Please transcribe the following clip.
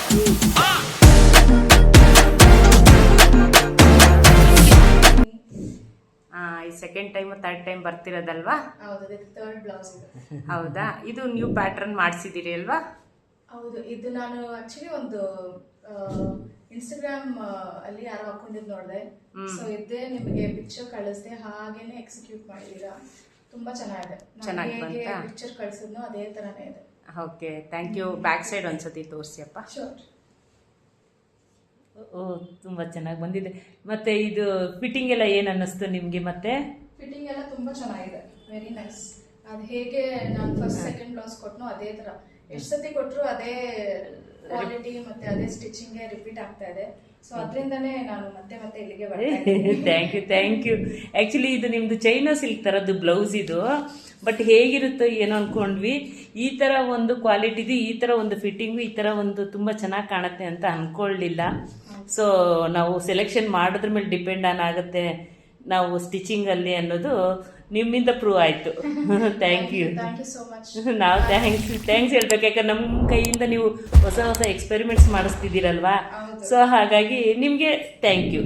ಈ second time third time ಬರ್ತಿರೋದಲ್ವಾ? ಹೌದು, third blouse ಇದು. ಹೌದಾ? ಇದು ನ್ಯೂ ಪ್ಯಾಟರ್ನ್ ಮಾಡಿಸಿದಿರಿ ಅಲ್ವಾ? ಹೌದು, ಇದು ನಾನು ಆಕ್ಚುಲಿ ಒಂದು ಇನ್ಸ್ಟಾಗ್ರಾಮ್ ಅಲ್ಲಿ ಯಾರೋ ಹಾಕೊಂಡಿದ್ ನೋಡಿದೆ. ಸೊ ಇದೇ ನಿಮಗೆ ಪಿಕ್ಚರ್ ಕಳಿಸ್ದೆ, ಹಾಗೇನೆ ಎಕ್ಸಿಕ್ಯೂಟ್ ಮಾಡಿದೀರಾ. ತುಂಬಾ ಚೆನ್ನಾಗಿದೆ. ಹೇಗೆ ಪಿಕ್ಚರ್ ಕಳಿಸಿದ್ನೋ ಅದೇ ತರನೇ ಇದೆ. Okay, thank you. Back side ಒಂದ್ಸತಿ ತೋರಿಸಿಯಪ್ಪ. ಶೋರ್. ಓ, ತುಂಬ ಚೆನ್ನಾಗಿ ಬಂದಿದೆ. ಮತ್ತೆ ಇದು ಫಿಟ್ಟಿಂಗ್ ಎಲ್ಲ ಏನು ಅನ್ನಿಸ್ತು ನಿಮಗೆ? ಮತ್ತೆ ಫಿಟ್ಟಿಂಗ್ ಎಲ್ಲ ತುಂಬಾ ಚೆನ್ನಾಗಿದೆ, ವೆರಿ ನೈಸ್. ಅದು ಹೇಗೆ ನಾನು ಫಸ್ಟ್ ಸೆಕೆಂಡ್ ಬ್ಲೌಸ್ ಕೊಟ್ಟನೋ ಅದೇ ತರ, ಎಷ್ಟು ಸತಿ ಕೊಟ್ಟರು ಅದೇ ಕ್ವಾಲಿಟಿ ಮತ್ತೆ ಅದೇ ಸ್ಟಿಚಿಂಗ್ ರಿಪೀಟ್ ಆಗ್ತಾ ಇದೆ. ಸೊ ಅದರಿಂದನೇ ನಾನು ಮತ್ತೆ ಮತ್ತೆ ಇಲ್ಲಿಗೆ ಬರ್ತೀನಿ. Thank you. ಆ್ಯಕ್ಚುಲಿ ಇದು ನಿಮ್ಮದು ಚೈನಾ ಸಿಲ್ಕ್ ಥರದ್ದು ಬ್ಲೌಸ್ ಇದು. ಬಟ್ ಹೇಗಿರುತ್ತೋ ಏನೋ ಅಂದ್ಕೊಂಡ್ವಿ. ಈ ಥರ ಒಂದು ಕ್ವಾಲಿಟಿದು, ಈ ಥರ ಒಂದು ಫಿಟ್ಟಿಂಗು, ಈ ಥರ ಒಂದು ತುಂಬ ಚೆನ್ನಾಗಿ ಕಾಣುತ್ತೆ ಅಂತ ಅಂದ್ಕೊಳ್ಳಿಲ್ಲ. ಸೊ ನಾವು ಸೆಲೆಕ್ಷನ್ ಮಾಡೋದ್ರ ಮೇಲೆ ಡಿಪೆಂಡ್ ಆಗುತ್ತೆ ನಾವು ಸ್ಟಿಚಿಂಗಲ್ಲಿ ಅನ್ನೋದು ನಿಮ್ಮಿಂದ ಪ್ರೂವ್ ಆಯಿತು. Thank you so much. ನಾವು ಥ್ಯಾಂಕ್ಸ್ ಹೇಳ್ಬೇಕು, ಯಾಕಂದ್ರೆ ನಮ್ಮ ಕೈಯಿಂದ ನೀವು ಹೊಸ ಹೊಸ ಎಕ್ಸ್ಪೆರಿಮೆಂಟ್ಸ್ ಮಾಡಿಸ್ತಿದ್ದೀರಲ್ವಾ. ಸೊ ಹಾಗಾಗಿ ನಿಮಗೆ ಥ್ಯಾಂಕ್ ಯು.